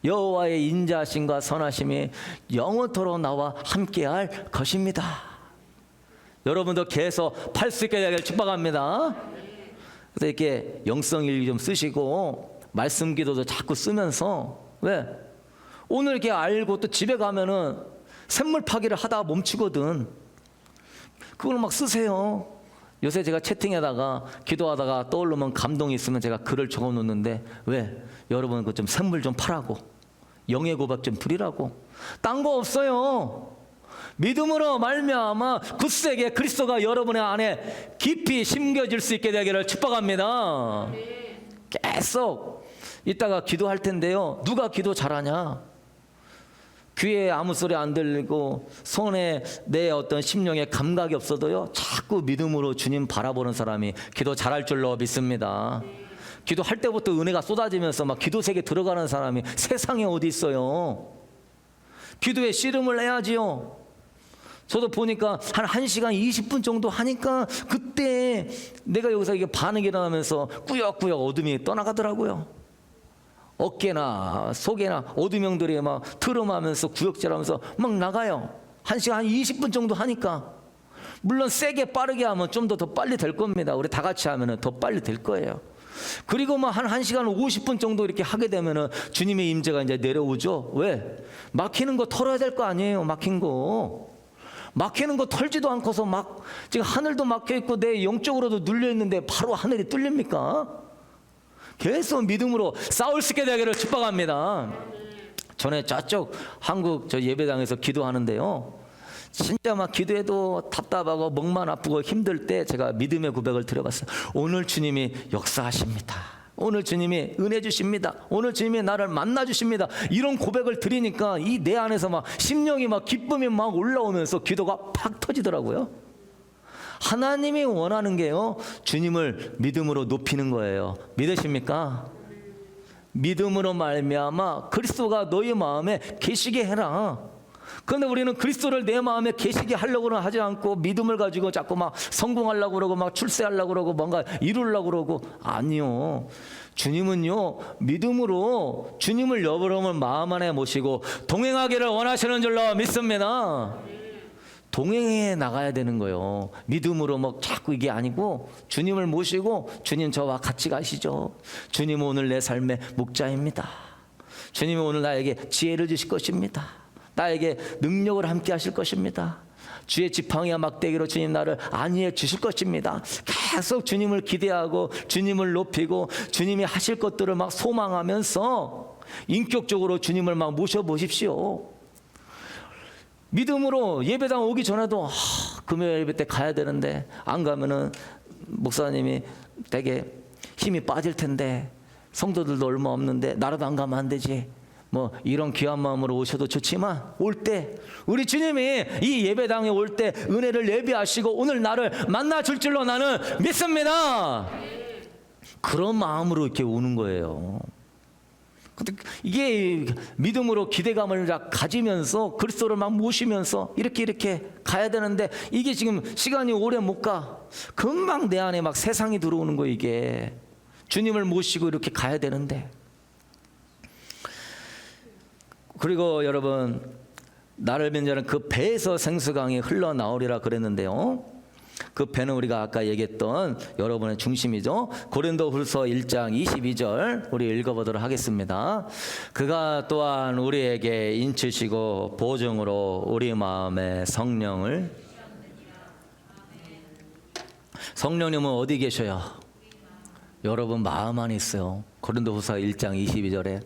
여호와의 인자하심과 선하심이 영원토록 나와 함께할 것입니다. 여러분도 계속 팔 수 있게 되기를 축복합니다. 그래서 이렇게 영성일기 좀 쓰시고 말씀 기도도 자꾸 쓰면서, 왜? 오늘 이렇게 알고 또 집에 가면은 샘물 파기를 하다가 멈추거든. 그걸 막 쓰세요. 요새 제가 채팅에다가 기도하다가 떠오르면 감동이 있으면 제가 글을 적어 놓는데, 왜? 여러분 그 좀 샘물 좀 파라고, 영의 고백 좀 드리라고. 딴 거 없어요. 믿음으로 말미암아 굳세게 그리스도가 여러분의 안에 깊이 심겨질 수 있게 되기를 축복합니다. 계속 이따가 기도할 텐데요, 누가 기도 잘하냐? 귀에 아무 소리 안 들리고 손에 내 어떤 심령의 감각이 없어도요, 자꾸 믿음으로 주님 바라보는 사람이 기도 잘할 줄로 믿습니다. 기도할 때부터 은혜가 쏟아지면서 막 기도 세계 들어가는 사람이 세상에 어디 있어요? 기도에 씨름을 내야지요. 저도 보니까 한 1시간 20분 정도 하니까 그때 내가 여기서 이게 반응이 일어나면서 꾸역꾸역 어둠이 떠나가더라고요. 어깨나 속에나 어둠형들이 막 트름하면서 구역질하면서 막 나가요. 1시간 한 20분 정도 하니까. 물론 세게 빠르게 하면 좀 더 빨리 될 겁니다. 우리 다 같이 하면 더 빨리 될 거예요. 그리고 막 한 1시간 50분 정도 이렇게 하게 되면은 주님의 임재가 이제 내려오죠. 왜? 막히는 거 털어야 될 거 아니에요. 막힌 거 털지도 않고서 막 지금 하늘도 막혀 있고 내 영적으로도 눌려 있는데 바로 하늘이 뚫립니까? 계속 믿음으로 싸울 수 있게 되기를 축복합니다. 전에 저쪽 한국 저 예배당에서 기도하는데요, 진짜 막 기도해도 답답하고 목만 아프고 힘들 때 제가 믿음의 고백을 드려봤어요. 오늘 주님이 역사하십니다. 오늘 주님이 은혜 주십니다. 오늘 주님이 나를 만나 주십니다. 이런 고백을 드리니까 이 내 안에서 막 심령이 막 기쁨이 막 올라오면서 기도가 팍 터지더라고요. 하나님이 원하는 게요, 주님을 믿음으로 높이는 거예요. 믿으십니까? 믿음으로 말미암아 그리스도가 너희 마음에 계시게 해라. 그런데 우리는 그리스도를 내 마음에 계시게 하려고는 하지 않고 믿음을 가지고 자꾸 막 성공하려고 그러고 막 출세하려고 그러고 뭔가 이루려고 그러고. 아니요, 주님은요 믿음으로 주님을 여러분 마음 안에 모시고 동행하기를 원하시는 줄로 믿습니다. 동행해 나가야 되는 거예요. 믿음으로 뭐 자꾸 이게 아니고 주님을 모시고, 주님 저와 같이 가시죠. 주님은 오늘 내 삶의 목자입니다. 주님은 오늘 나에게 지혜를 주실 것입니다. 나에게 능력을 함께 하실 것입니다. 주의 지팡이와 막대기로 주님 나를 안위해 주실 것입니다. 계속 주님을 기대하고 주님을 높이고 주님이 하실 것들을 막 소망하면서 인격적으로 주님을 막 모셔보십시오. 믿음으로 예배당 오기 전에도 금요일 예배 때 가야 되는데 안 가면은 목사님이 되게 힘이 빠질 텐데, 성도들도 얼마 없는데 나라도 안 가면 안 되지, 뭐 이런 귀한 마음으로 오셔도 좋지만 올 때 우리 주님이 이 예배당에 올 때 은혜를 예비하시고 오늘 나를 만나 줄 줄로 나는 믿습니다. 그런 마음으로 이렇게 오는 거예요. 근데 이게 믿음으로 기대감을 가지면서 그리스도를 막 모시면서 이렇게 가야 되는데, 이게 지금 시간이 오래 못 가. 금방 내 안에 막 세상이 들어오는 거예요. 이게 주님을 모시고 이렇게 가야 되는데. 그리고 여러분, 나를 뵌 그 배에서 생수강이 흘러나오리라 그랬는데요, 그 배는 우리가 아까 얘기했던 여러분의 중심이죠. 고린도후서 1장 22절 우리 읽어보도록 하겠습니다. 그가 또한 우리에게 인치시고 보증으로 우리 마음에 성령님은 어디 계셔요? 여러분 마음 안에 있어요. 고린도후서 1장 22절에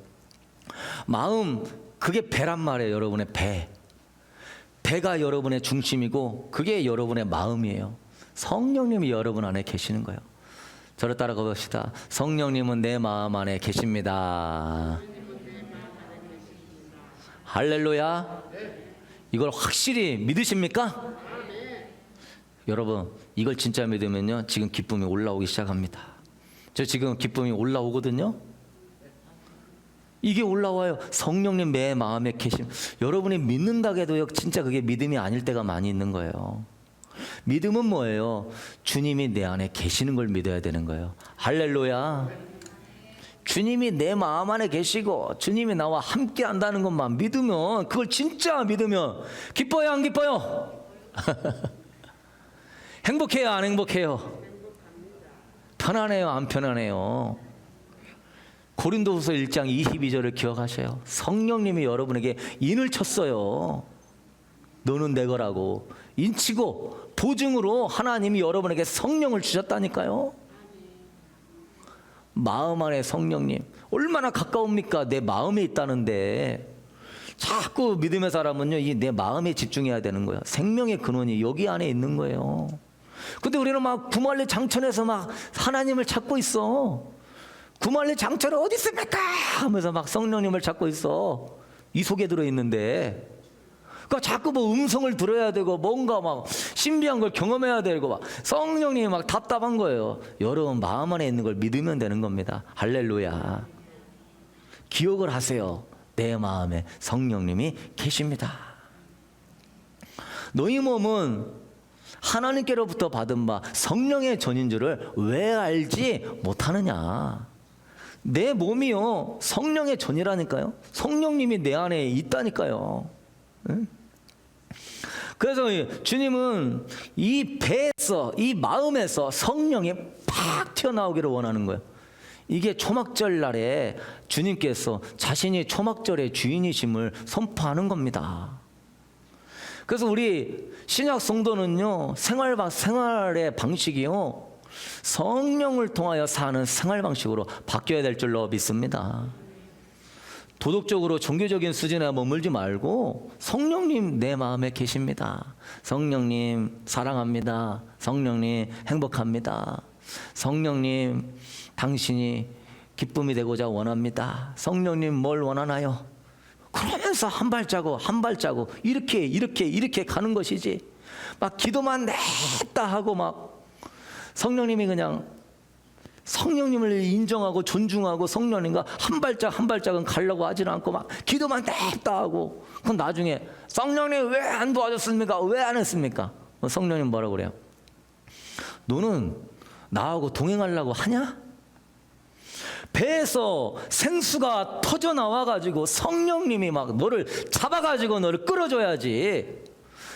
마음, 그게 배란 말이에요. 여러분의 배가 여러분의 중심이고 그게 여러분의 마음이에요. 성령님이 여러분 안에 계시는 거예요. 저를 따라가 봅시다. 성령님은 내 마음 안에 계십니다. 할렐루야. 이걸 확실히 믿으십니까? 여러분, 이걸 진짜 믿으면요, 지금 기쁨이 올라오기 시작합니다. 저 지금 기쁨이 올라오거든요. 이게 올라와요. 성령님 내 마음에 계심. 여러분이 믿는다고 해도요, 진짜 그게 믿음이 아닐 때가 많이 있는 거예요. 믿음은 뭐예요? 주님이 내 안에 계시는 걸 믿어야 되는 거예요. 할렐루야. 주님이 내 마음 안에 계시고 주님이 나와 함께 한다는 것만 믿으면, 그걸 진짜 믿으면 기뻐요, 안 기뻐요? 행복해요, 안 행복해요? 편안해요, 안 편안해요? 고린도후서 1장 22절을 기억하셔요. 성령님이 여러분에게 인을 쳤어요. 너는 내 거라고 인치고 보증으로 하나님이 여러분에게 성령을 주셨다니까요. 마음 안에 성령님 얼마나 가까웁니까? 내 마음에 있다는데. 자꾸 믿음의 사람은요, 이 내 마음에 집중해야 되는 거예요. 생명의 근원이 여기 안에 있는 거예요. 근데 우리는 막 구말리 장천에서 막 하나님을 찾고 있어. 구말리 장천은 어디 있습니까? 하면서 막 성령님을 찾고 있어. 이 속에 들어있는데. 그러니까 자꾸 뭐 음성을 들어야 되고 뭔가 막 신비한 걸 경험해야 되고 막 성령님이 막 답답한 거예요. 여러분 마음 안에 있는 걸 믿으면 되는 겁니다. 할렐루야. 기억을 하세요. 내 마음에 성령님이 계십니다. 너희 몸은 하나님께로부터 받은 바 성령의 전인 줄을 왜 알지 못하느냐. 내 몸이요 성령의 전이라니까요. 성령님이 내 안에 있다니까요. 응? 그래서 주님은 이 배에서, 이 마음에서 성령이 팍 튀어나오기를 원하는 거예요. 이게 초막절 날에 주님께서 자신이 초막절의 주인이심을 선포하는 겁니다. 그래서 우리 신약 성도는요, 생활의 방식이요, 성령을 통하여 사는 생활 방식으로 바뀌어야 될 줄로 믿습니다. 도덕적으로 종교적인 수준에 머물지 말고 성령님 내 마음에 계십니다. 성령님 사랑합니다. 성령님 행복합니다. 성령님 당신이 기쁨이 되고자 원합니다. 성령님 뭘 원하나요? 그러면서 한 발자국 한 발자국 이렇게 가는 것이지, 막 기도만 냈다 하고 막 성령님이 그냥 성령님을 인정하고 존중하고 성령님과 한 발짝 한 발짝은 가려고 하지는 않고 막 기도만 냈다 하고, 그럼 나중에 성령님 왜 안 도와줬습니까? 왜 안 했습니까? 성령님 뭐라고 그래요? 너는 나하고 동행하려고 하냐? 배에서 생수가 터져 나와가지고 성령님이 막 너를 잡아가지고 너를 끌어줘야지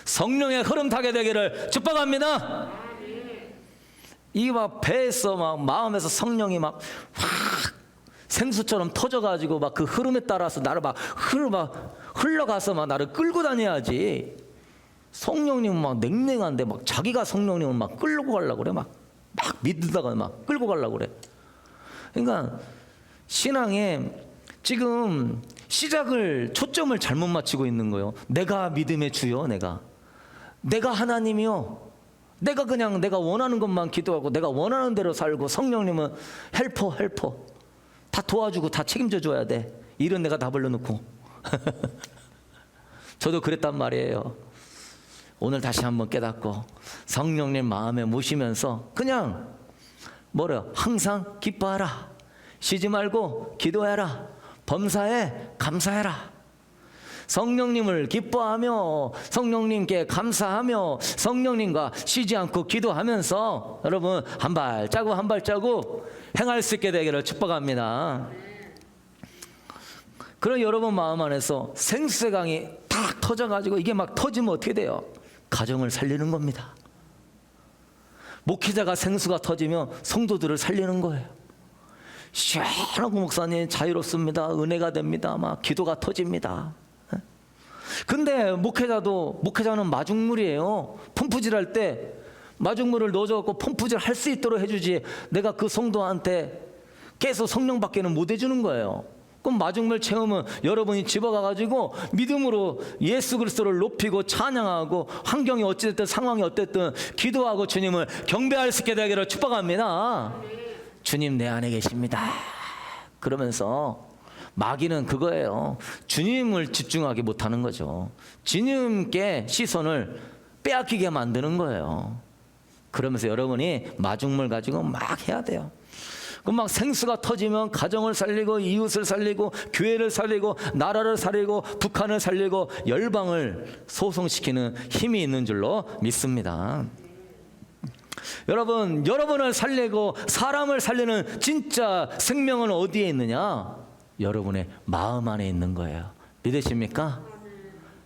성령의 흐름 타게 되기를 축복합니다. 이 막 배에서 막 마음에서 성령이 막 확 생수처럼 터져가지고 막 그 흐름에 따라서 나를 막 흘러가서 막 나를 끌고 다녀야지. 성령님은 막 냉랭한데 막 자기가 성령님을 막 끌고 가려고 그래. 막 믿다가 막 끌고 가려고 그래. 그러니까 신앙에 지금 초점을 잘못 맞추고 있는 거예요. 내가 믿음의 주요, 내가 하나님이요. 내가 원하는 것만 기도하고 내가 원하는 대로 살고, 성령님은 헬퍼 다 도와주고 다 책임져 줘야 돼. 일은 내가 다 벌려놓고. 저도 그랬단 말이에요. 오늘 다시 한번 깨닫고 성령님 마음에 모시면서 그냥 항상 기뻐하라, 쉬지 말고 기도해라, 범사에 감사해라. 성령님을 기뻐하며 성령님께 감사하며 성령님과 쉬지 않고 기도하면서 여러분 한 발자국 행할 수 있게 되기를 축복합니다. 그런 여러분 마음 안에서 생수의 강이 탁 터져가지고 이게 막 터지면 어떻게 돼요? 가정을 살리는 겁니다. 목회자가 생수가 터지면 성도들을 살리는 거예요. 시원하고 목사님 자유롭습니다. 은혜가 됩니다. 막 기도가 터집니다. 근데 목회자는 마중물이에요. 펌프질할 때 마중물을 넣어줘갖고 펌프질 할 수 있도록 해주지, 내가 그 성도한테 계속 성령 받게는 못 해주는 거예요. 그럼 마중물 체험은 여러분이 집어가가지고 믿음으로 예수 그리스도를 높이고 찬양하고, 환경이 어찌됐든 상황이 어땠든 기도하고 주님을 경배할 수 있게 되기를 축복합니다. 주님 내 안에 계십니다. 그러면서 마귀는 그거예요. 주님을 집중하게 못하는 거죠. 주님께 시선을 빼앗기게 만드는 거예요. 그러면서 여러분이 마중물 가지고 막 해야 돼요. 그럼 막 생수가 터지면 가정을 살리고 이웃을 살리고 교회를 살리고 나라를 살리고 북한을 살리고 열방을 소송시키는 힘이 있는 줄로 믿습니다. 여러분, 여러분을 살리고 사람을 살리는 진짜 생명은 어디에 있느냐? 여러분의 마음 안에 있는 거예요. 믿으십니까?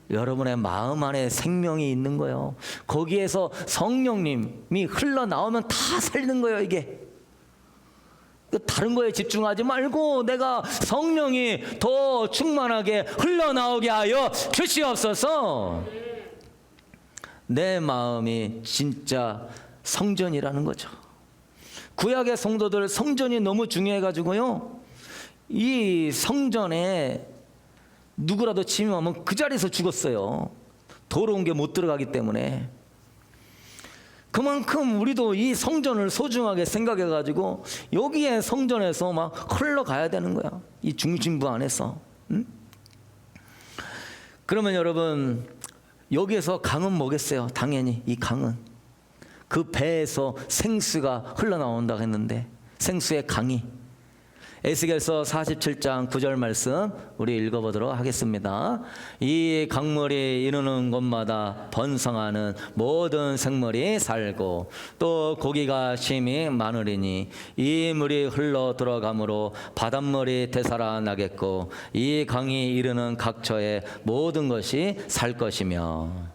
여러분의 마음 안에 생명이 있는 거예요. 거기에서 성령님이 흘러나오면 다 살리는 거예요, 이게. 다른 거에 집중하지 말고 내가 성령이 더 충만하게 흘러나오게 하여 주시옵소서. 내 마음이 진짜 성전이라는 거죠. 구약의 성도들 성전이 너무 중요해가지고요, 이 성전에 누구라도 침입하면 그 자리에서 죽었어요. 더러운 게 못 들어가기 때문에. 그만큼 우리도 이 성전을 소중하게 생각해가지고 여기에 성전에서 막 흘러가야 되는 거야, 이 중심부 안에서. 응? 그러면 여러분, 여기에서 강은 뭐겠어요? 당연히 이 강은 그 배에서 생수가 흘러나온다고 했는데, 생수의 강이 에스겔서 47장 9절 말씀 우리 읽어보도록 하겠습니다. 이 강물이 이르는 곳마다 번성하는 모든 생물이 살고 또 고기가 심히 많으리니 이 물이 흘러 들어가므로 바닷물이 되살아나겠고 이 강이 이르는 각처에 모든 것이 살 것이며.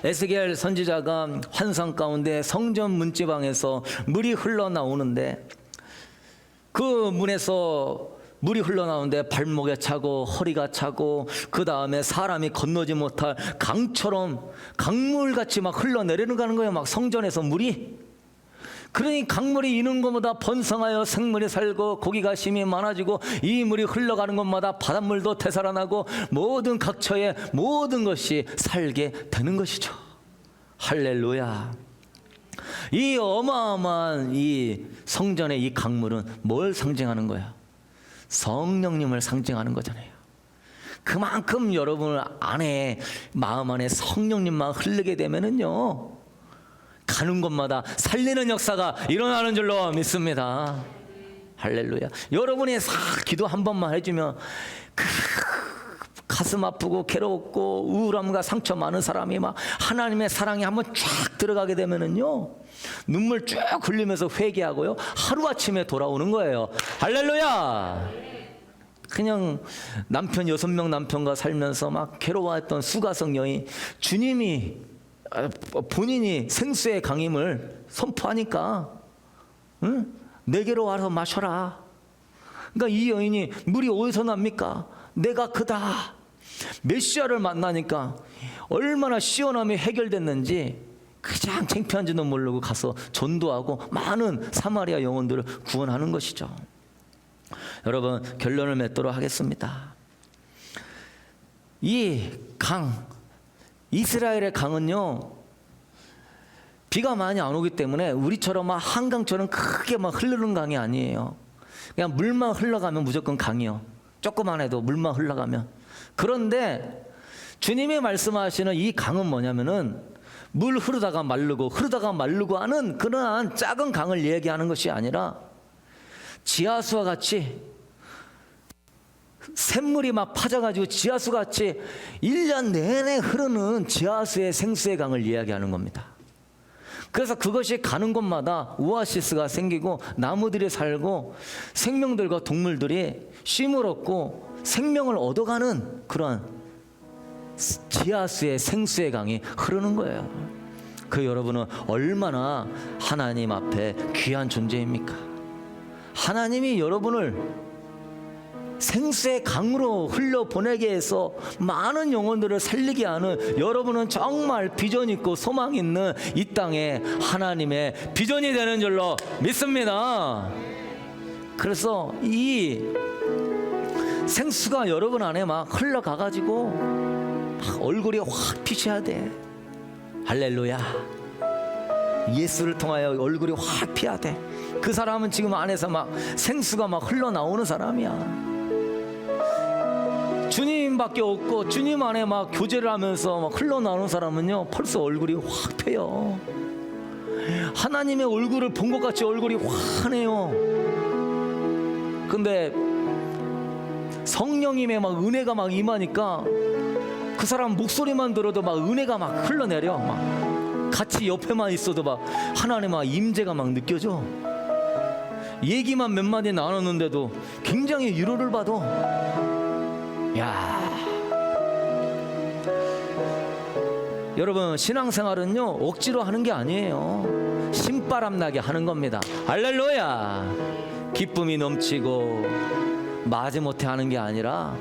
에스겔 선지자가 환상 가운데 성전 문지방에서 물이 흘러나오는데, 그 문에서 물이 흘러나오는데 발목에 차고 허리가 차고 그 다음에 사람이 건너지 못할 강처럼 강물같이 막 흘러내리는 거예요, 막 성전에서 물이. 그러니 강물이 이는 곳마다 번성하여 생물이 살고 고기가 심히 많아지고 이 물이 흘러가는 곳마다 바닷물도 되살아나고 모든 각처의 모든 것이 살게 되는 것이죠. 할렐루야. 이 어마어마한 이 성전의 이 강물은 뭘 상징하는 거야? 성령님을 상징하는 거잖아요. 그만큼 여러분 안에, 마음 안에 성령님만 흐르게 되면은요, 가는 곳마다 살리는 역사가 일어나는 줄로 믿습니다. 할렐루야. 여러분이 기도 한 번만 해주면 가슴 아프고 괴롭고 우울함과 상처 많은 사람이 막 하나님의 사랑이 한번 쫙 들어가게 되면은요, 눈물 쭉 흘리면서 회개하고요, 하루아침에 돌아오는 거예요. 할렐루야. 그냥 남편 6명 남편과 살면서 막 괴로워했던 수가성 여인, 주님이 본인이 생수의 강임을 선포하니까, 응? 내게로 와서 마셔라. 그러니까 이 여인이 물이 어디서 납니까? 내가 그다. 메시아를 만나니까 얼마나 시원함이 해결됐는지 그냥 창피한지도 모르고 가서 전도하고 많은 사마리아 영혼들을 구원하는 것이죠. 여러분, 결론을 맺도록 하겠습니다. 이 강, 이스라엘의 강은요, 비가 많이 안 오기 때문에 우리처럼 막 한강처럼 크게 막 흐르는 강이 아니에요. 그냥 물만 흘러가면 무조건 강이요. 조금만 해도 물만 흘러가면. 그런데 주님이 말씀하시는 이 강은 뭐냐면은 물 흐르다가 마르고 흐르다가 마르고 하는 그러한 작은 강을 얘기하는 것이 아니라 지하수와 같이 샘물이 막 파져가지고 지하수같이 1년 내내 흐르는 지하수의 생수의 강을 이야기하는 겁니다. 그래서 그것이 가는 곳마다 오아시스가 생기고 나무들이 살고 생명들과 동물들이 쉼을 얻고 생명을 얻어가는 그런 지하수의 생수의 강이 흐르는 거예요. 그 여러분은 얼마나 하나님 앞에 귀한 존재입니까? 하나님이 여러분을 생수의 강으로 흘려보내게 해서 많은 영혼들을 살리게 하는, 여러분은 정말 비전 있고 소망 있는 이 땅에 하나님의 비전이 되는 줄로 믿습니다. 그래서 이 생수가 여러분 안에 막 흘러가가지고 막 얼굴이 확 피셔야 돼. 할렐루야. 예수를 통하여 얼굴이 확 피해야 돼. 그 사람은 지금 안에서 막 생수가 막 흘러나오는 사람이야. 주님밖에 없고 주님 안에 막 교제를 하면서 막 흘러나오는 사람은요, 벌써 얼굴이 확 펴요. 하나님의 얼굴을 본 것 같이 얼굴이 환해요. 근데 성령님의 막 은혜가 막 임하니까 그 사람 목소리만 들어도 막 은혜가 막 흘러내려. 막 같이 옆에만 있어도 막 하나님의 임재가 막 느껴져. 얘기만 몇 마디 나눴는데도 굉장히 위로를 받아. 야, 여러분, 신앙생활은요 억지로 하는 게 아니에요. 신바람 나게 하는 겁니다. 할렐루야. 기쁨이 넘치고 마지못해 하는 게 아니라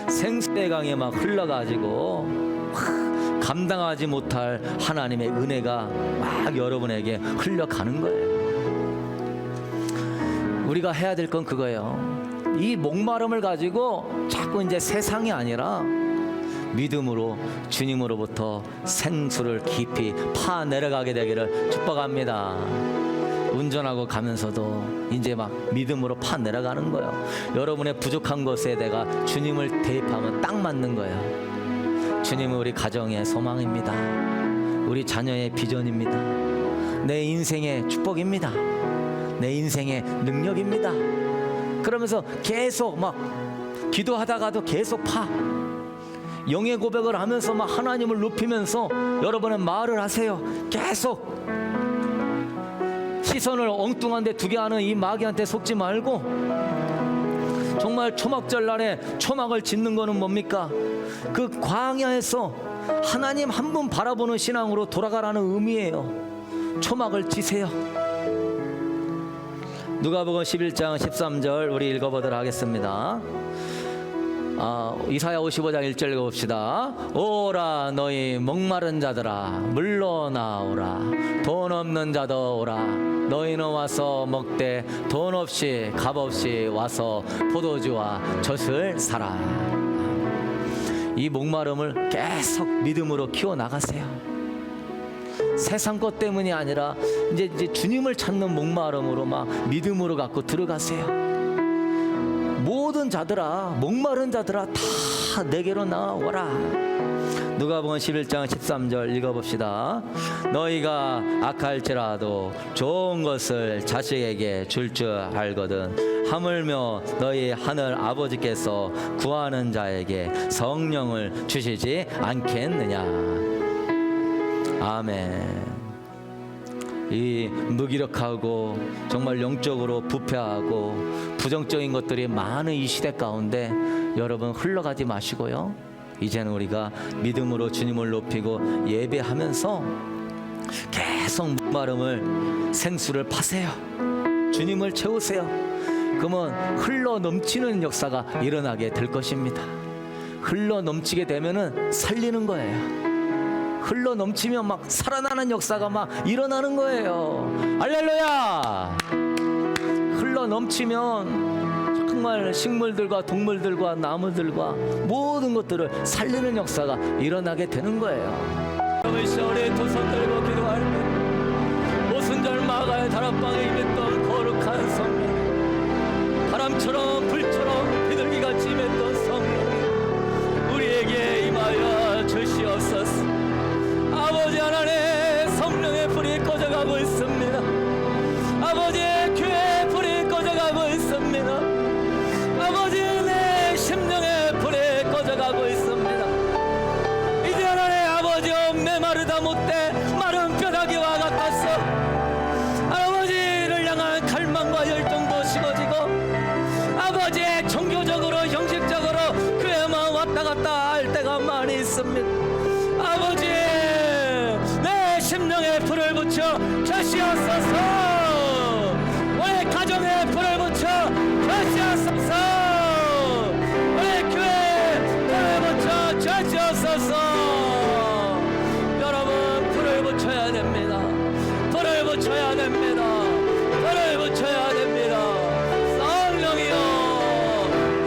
생수의 강에 막 흘러가지고 감당하지 못할 하나님의 은혜가 막 여러분에게 흘러가는 거예요. 우리가 해야 될 건 그거예요. 이 목마름을 가지고 자꾸 이제 세상이 아니라 믿음으로 주님으로부터 생수를 깊이 파 내려가게 되기를 축복합니다. 운전하고 가면서도 이제 막 믿음으로 파 내려가는 거예요. 여러분의 부족한 것에 내가 주님을 대입하면 딱 맞는 거예요. 주님은 우리 가정의 소망입니다. 우리 자녀의 비전입니다. 내 인생의 축복입니다. 내 인생의 능력입니다. 그러면서 계속 막 기도하다가도 계속 파, 영의 고백을 하면서 막 하나님을 높이면서 여러분은 말을 하세요. 계속 시선을 엉뚱한 데 두게 하는 이 마귀한테 속지 말고, 정말 초막절 날에 초막을 짓는 거는 뭡니까? 그 광야에서 하나님 한 분 바라보는 신앙으로 돌아가라는 의미예요. 초막을 지세요. 누가복음 11장 13절 우리 읽어보도록 하겠습니다. 이사야 55장 1절 읽어봅시다. 오라 너희 목마른 자들아 물러나오라. 돈 없는 자도 오라. 너희는 와서 먹되 돈 없이 값없이 와서 포도주와 젖을 사라. 이 목마름을 계속 믿음으로 키워나가세요. 세상 것 때문이 아니라 이제 주님을 찾는 목마름으로 막 믿음으로 갖고 들어가세요. 모든 자들아, 목마른 자들아 다 내게로 나와라. 누가복음 11장 13절 읽어봅시다. 너희가 악할지라도 좋은 것을 자식에게 줄 줄 알거든 하물며 너희 하늘 아버지께서 구하는 자에게 성령을 주시지 않겠느냐. 아멘. 이 무기력하고 정말 영적으로 부패하고 부정적인 것들이 많은 이 시대 가운데 여러분 흘러가지 마시고요. 이제는 우리가 믿음으로 주님을 높이고 예배하면서 계속 목마름을 생수를 파세요. 주님을 채우세요. 그러면 흘러 넘치는 역사가 일어나게 될 것입니다. 흘러 넘치게 되면은 살리는 거예요. 흘러 넘치면 막 살아나는 역사가 막 일어나는 거예요. 할렐루야. 흘러 넘치면 정말 식물들과 동물들과 나무들과 모든 것들을 살리는 역사가 일어나게 되는 거예요. 이 시절에 두 손 들고 기도할 때 오순절 마가의 다락방에 임했던 거룩한 성령, 바람처럼 불처럼 비둘기같이 임했던 성령 우리에게 임하여 주시옵소서. 아버지 하나님, 성령의 불이 꺼져가고 있습니다. 아버지의 교회의 불이 꺼져가고 있습니다. 아버지 내 심령의 불이 꺼져가고 있습니다. 이제 하나님 아버지여, 메마르다 못돼 마른 뼈다귀와 같았어. 아버지를 향한 갈망과 열정도 식어지고 아버지의 종교적으로 형식적으로 교회만 왔다 갔다 할 때가 많이 있습니다. 아버지 심령에 불을 붙여 주시옵소서. 우리 가정에 불을 붙여 주시옵소서. 우리 교회에 불을 붙여 주시옵소서. 여러분 불을 붙여야 됩니다. 불을 붙여야 됩니다. 불을 붙여야 됩니다. 성령이여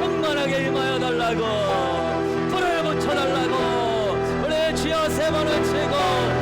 충만하게 임하여 달라고, 불을 붙여 달라고 우리 주여 세 번을 치고